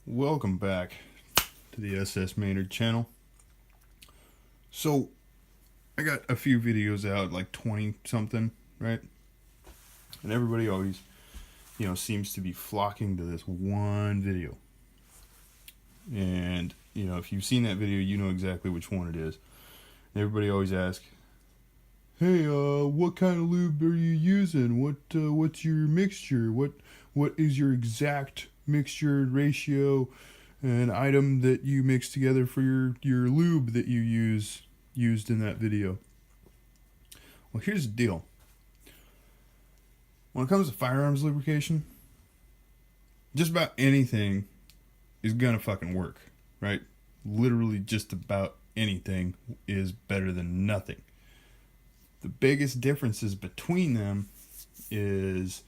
Welcome back to the SS Maynerd channel. So, I got a few videos out, like 20 something, right? And everybody always, seems to be flocking to this one video. And, if you've seen that video, you know exactly which one it is. And everybody always asks, hey, what kind of lube are you using? What's your mixture? What is your exact mixture ratio and item that you mix together for your lube that you used in that video? Well, here's the deal. When it comes to firearms lubrication, just about anything is gonna fucking work, right? Literally just about anything is better than nothing. The biggest differences between them is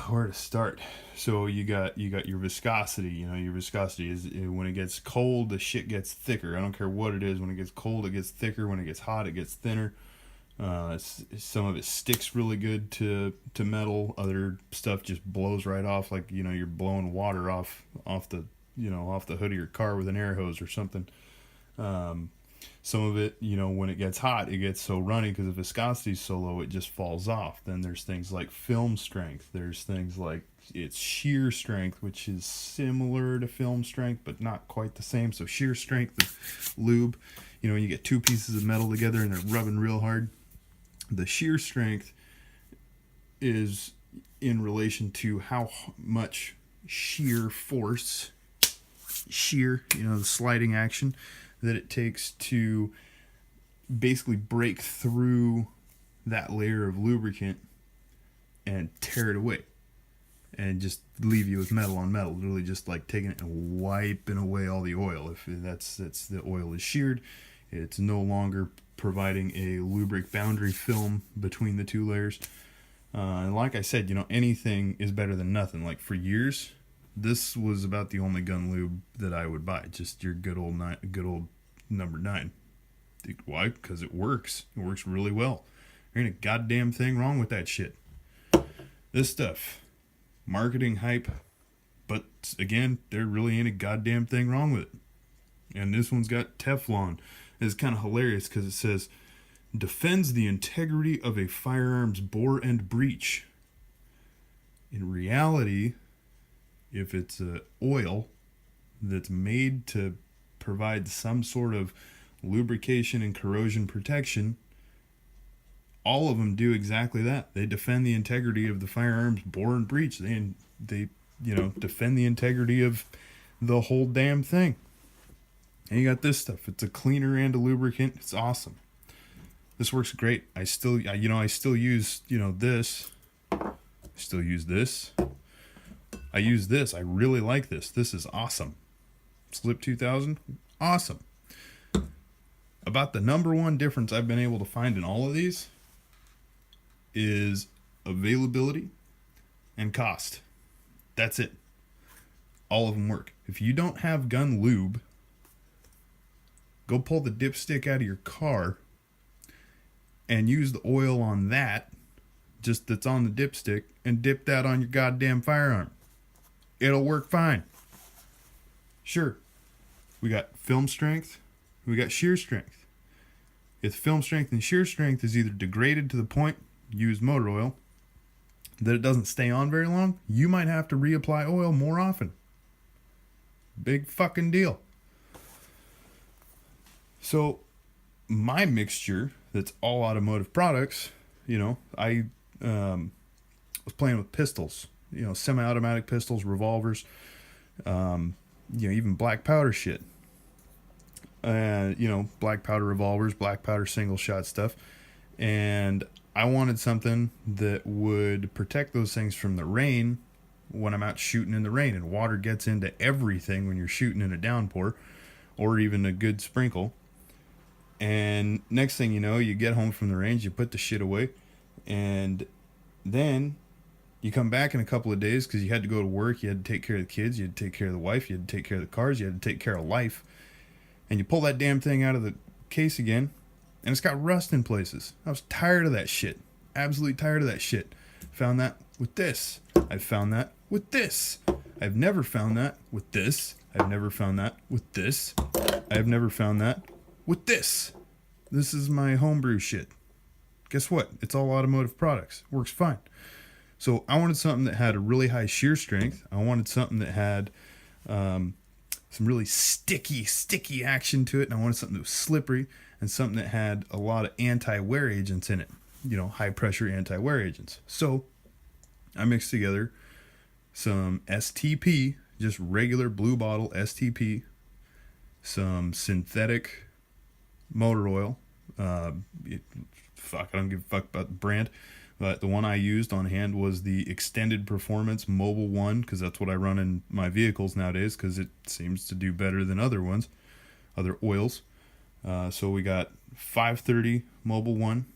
where to start. So you got your viscosity. Your viscosity is when it gets cold, the shit gets thicker. I don't care what it is. When it gets cold, it gets thicker. When it gets hot, it gets thinner. Some of it sticks really good to metal. Other stuff just blows right off, like you're blowing water off the hood of your car with an air hose or something. Some of it, when it gets hot, it gets so runny because the viscosity is so low, it just falls off. Then there's things like film strength. There's things like its shear strength, which is similar to film strength, but not quite the same. So shear strength of lube, you get two pieces of metal together and they're rubbing real hard. The shear strength is in relation to how much shear force, the sliding action, that it takes to basically break through that layer of lubricant and tear it away and just leave you with metal on metal, literally just like taking it and wiping away all the oil. If that's the oil is sheared, it's no longer providing a lubric boundary film between the two layers. And like I said, anything is better than nothing. Like for years, this was about the only gun lube that I would buy. Just your good old number 9. Why? Because it works. It works really well. There ain't a goddamn thing wrong with that shit. This stuff, marketing hype, but again, there really ain't a goddamn thing wrong with it. And this one's got Teflon. It's kind of hilarious because it says, defends the integrity of a firearm's bore and breech. In reality, if it's oil that's made to provide some sort of lubrication and corrosion protection, all of them do exactly that. They defend the integrity of the firearm's bore and breech. They defend the integrity of the whole damn thing. And you got this stuff. It's a cleaner and a lubricant. It's awesome. This works great. I still use, this. I still use this. I use this. I really like this. This is awesome. Slip 2000, awesome. About the number one difference I've been able to find in all of these is availability and cost. That's it. All of them work. If you don't have gun lube, go pull the dipstick out of your car and use the oil on that, just that's on the dipstick, and dip that on your goddamn firearm. It'll work fine. Sure, we got film strength, we got shear strength. If film strength and shear strength is either degraded to the point, use motor oil, that it doesn't stay on very long, you might have to reapply oil more often. Big fucking deal. So, my mixture that's all automotive products, I was playing with pistols, semi-automatic pistols, revolvers, even black powder shit. Black powder revolvers, black powder single shot stuff. And I wanted something that would protect those things from the rain when I'm out shooting in the rain. And water gets into everything when you're shooting in a downpour or even a good sprinkle. And next thing you know, you get home from the range, you put the shit away, and then you come back in a couple of days because you had to go to work, you had to take care of the kids, you had to take care of the wife, you had to take care of the cars, you had to take care of life, and you pull that damn thing out of the case again, and it's got rust in places. I was tired of that shit. Absolutely tired of that shit. Found that with this. I've found that with this. I've never found that with this. I've never found that with this. I've never found that with this. This is my homebrew shit. Guess what? It's all automotive products. Works fine. So I wanted something that had a really high shear strength. I wanted something that had some really sticky action to it. And I wanted something that was slippery and something that had a lot of anti-wear agents in it. You know, high pressure anti-wear agents. So I mixed together some STP, just regular blue bottle STP, some synthetic motor oil. I don't give a fuck about the brand. But the one I used on hand was the Extended Performance Mobile 1, because that's what I run in my vehicles nowadays, because it seems to do better than other ones, other oils. So we got 530 Mobile 1,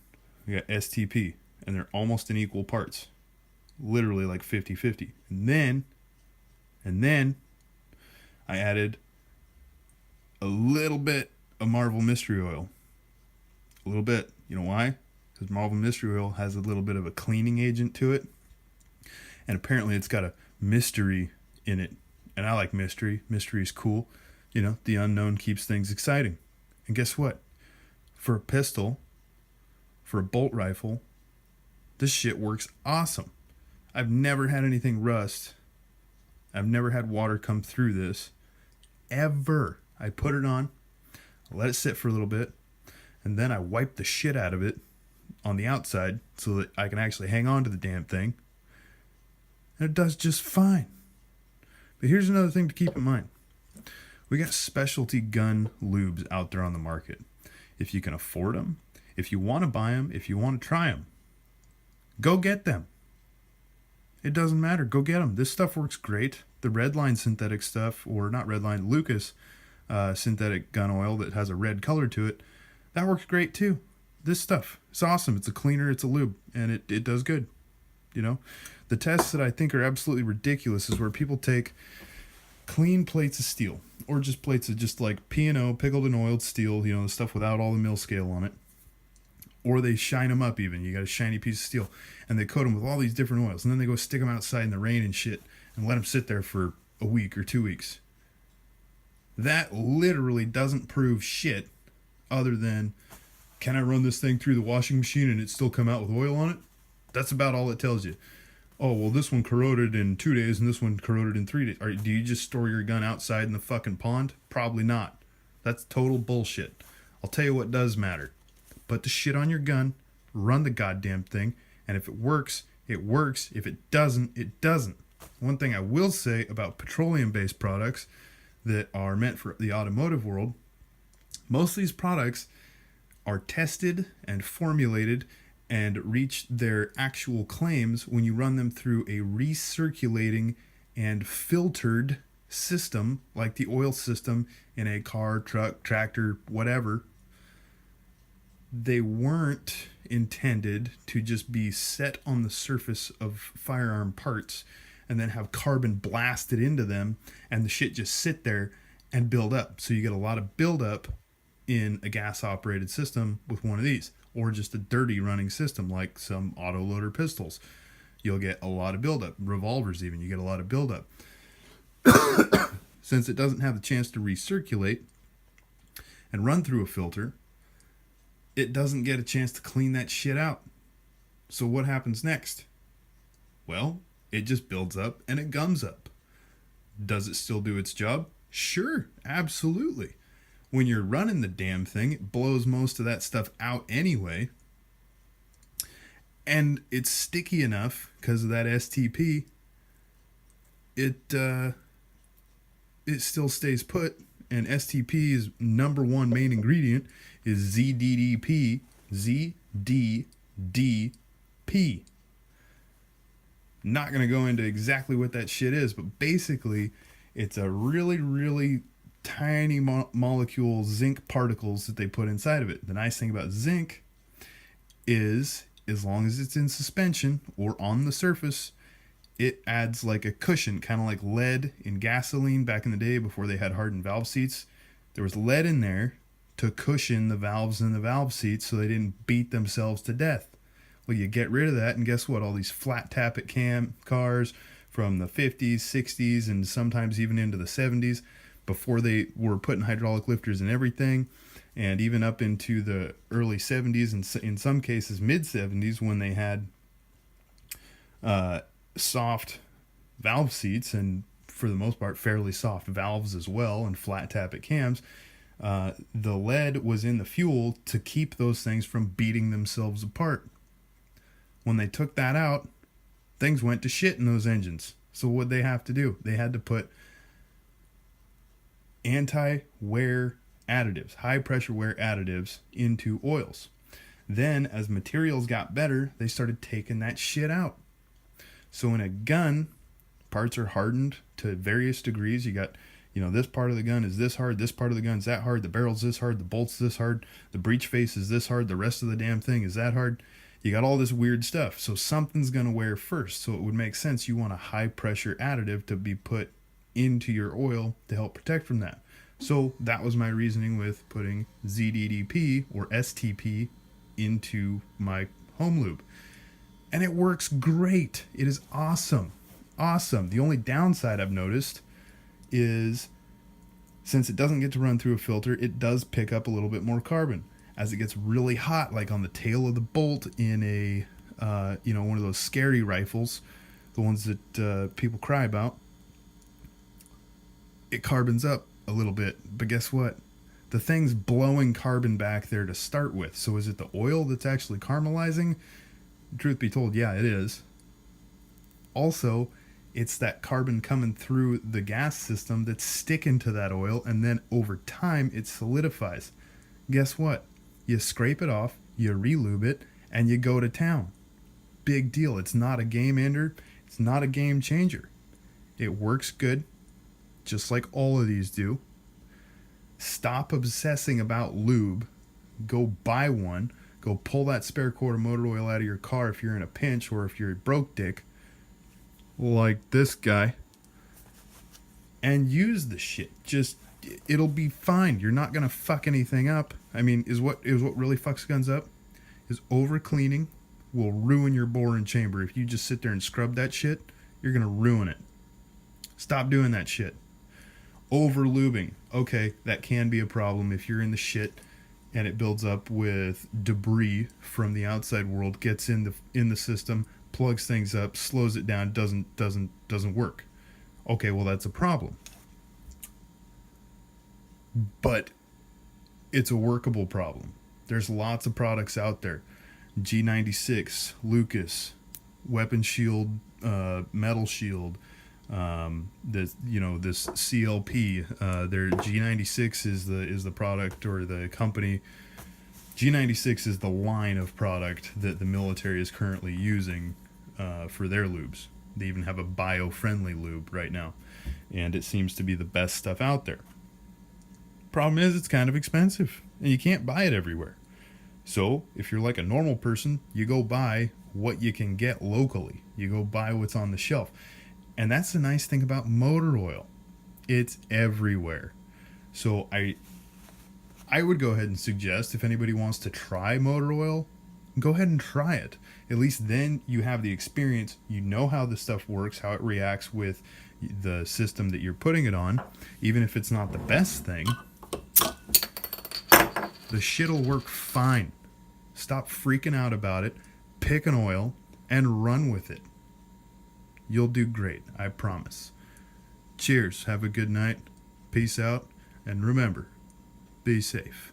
we got STP, and they're almost in equal parts. Literally like 50-50. And then I added a little bit of Marvel Mystery Oil. A little bit. You know why? Because Marvel Mystery Oil has a little bit of a cleaning agent to it. And apparently it's got a mystery in it. And I like mystery. Mystery is cool. You know, the unknown keeps things exciting. And guess what? For a pistol, for a bolt rifle, this shit works awesome. I've never had anything rust. I've never had water come through this. Ever. I put it on, let it sit for a little bit, and then I wipe the shit out of it on the outside so that I can actually hang on to the damn thing. And it does just fine. But here's another thing to keep in mind. We got specialty gun lubes out there on the market. If you can afford them, if you want to buy them, if you want to try them, go get them. It doesn't matter. Go get them. This stuff works great. The Redline synthetic stuff, or not Redline, Lucas synthetic gun oil that has a red color to it, that works great too. This stuff, it's awesome. It's a cleaner, it's a lube, and it does good. You know, the tests that I think are absolutely ridiculous is where people take clean plates of steel, or just plates of just like P&O, pickled and oiled steel, you know, the stuff without all the mill scale on it. Or they shine them up even. You got a shiny piece of steel. And they coat them with all these different oils. And then they go stick them outside in the rain and shit and let them sit there for a week or 2 weeks. That literally doesn't prove shit other than, can I run this thing through the washing machine and it still come out with oil on it? That's about all it tells you. Oh, well, this one corroded in 2 days and this one corroded in 3 days. Do you just store your gun outside in the fucking pond? Probably not. That's total bullshit. I'll tell you what does matter. Put the shit on your gun, run the goddamn thing, and if it works, it works. If it doesn't, it doesn't. One thing I will say about petroleum-based products that are meant for the automotive world, most of these products are tested and formulated and reach their actual claims when you run them through a recirculating and filtered system, like the oil system in a car, truck, tractor, whatever. They weren't intended to just be set on the surface of firearm parts and then have carbon blasted into them and the shit just sit there and build up. So you get a lot of buildup in a gas-operated system with one of these, or just a dirty running system like some autoloader pistols. You'll get a lot of buildup. Revolvers even, you get a lot of buildup. Since it doesn't have the chance to recirculate and run through a filter, it doesn't get a chance to clean that shit out. So what happens next? Well, it just builds up and it gums up. Does it still do its job? Sure, absolutely. When you're running the damn thing, it blows most of that stuff out anyway. And it's sticky enough because of that STP. It still stays put. And STP's number one main ingredient is ZDDP. ZDDP. Not going to go into exactly what that shit is, but basically it's a really, really tiny molecule zinc particles that they put inside of it. The nice thing about zinc is, as long as it's in suspension or on the surface, it adds like a cushion, kind of like lead in gasoline back in the day before they had hardened valve seats. There was lead in there to cushion the valves in the valve seats so they didn't beat themselves to death. Well, you get rid of that, and guess what? All these flat tappet cam cars from the 50s, 60s, and sometimes even into the 70s, before they were putting hydraulic lifters and everything, and even up into the early 70s and in some cases mid 70s, when they had soft valve seats and for the most part fairly soft valves as well, and flat tappet cams. The lead was in the fuel to keep those things from beating themselves apart. When they took that out, things went to shit in those engines. So what'd they have to do? They had to put anti-wear additives, high pressure wear additives into oils. Then as materials got better, they started taking that shit out. So in a gun, parts are hardened to various degrees. You got, this part of the gun is this hard, this part of the gun is that hard, the barrel's this hard, the bolt's this hard, the breech face is this hard, the rest of the damn thing is that hard. You got all this weird stuff. So something's going to wear first. So it would make sense you want a high pressure additive to be put into your oil to help protect from that. So that was my reasoning with putting ZDDP or STP into my home lube. And it works great. It is awesome. Awesome. The only downside I've noticed is since it doesn't get to run through a filter, it does pick up a little bit more carbon. As it gets really hot, like on the tail of the bolt in a, one of those scary rifles, the ones that people cry about, it carbons up a little bit. But guess what? The thing's blowing carbon back there to start with. So is it the oil that's actually caramelizing? Truth be told, yeah, it is. Also, it's that carbon coming through the gas system that's sticking to that oil, and then over time it solidifies. Guess what? You scrape it off, you re-lube it, and you go to town. Big deal. It's not a game ender. It's not a game changer. It works good, just like all of these do. Stop obsessing about lube. Go buy one. Go pull that spare quart of motor oil out of your car if you're in a pinch, or if you're a broke dick, like this guy, and use the shit. It'll be fine. You're not gonna fuck anything up. I mean, is what really fucks guns up is over cleaning will ruin your bore and chamber. If you just sit there and scrub that shit, you're gonna ruin it. Stop doing that shit. Over lubing, okay, that can be a problem if you're in the shit and it builds up with debris from the outside world, gets in the system, plugs things up, slows it down, doesn't work. Okay, well, that's a problem. But it's a workable problem. There's lots of products out there. G96, Lucas, Weapon Shield, Metal Shield, this CLP. Their G96 is the product, or the company. G96 is the line of product that the military is currently using for their lubes. They even have a bio-friendly lube right now, and it seems to be the best stuff out there. Problem is, it's kind of expensive, and you can't buy it everywhere. So if you're like a normal person, you go buy what you can get locally. You go buy what's on the shelf. And that's the nice thing about motor oil. It's everywhere. So I would go ahead and suggest, if anybody wants to try motor oil, go ahead and try it. At least then you have the experience. You know how the stuff works, how it reacts with the system that you're putting it on. Even if it's not the best thing, the shit'll work fine. Stop freaking out about it. Pick an oil and run with it. You'll do great, I promise. Cheers. Have a good night. Peace out. And remember, be safe.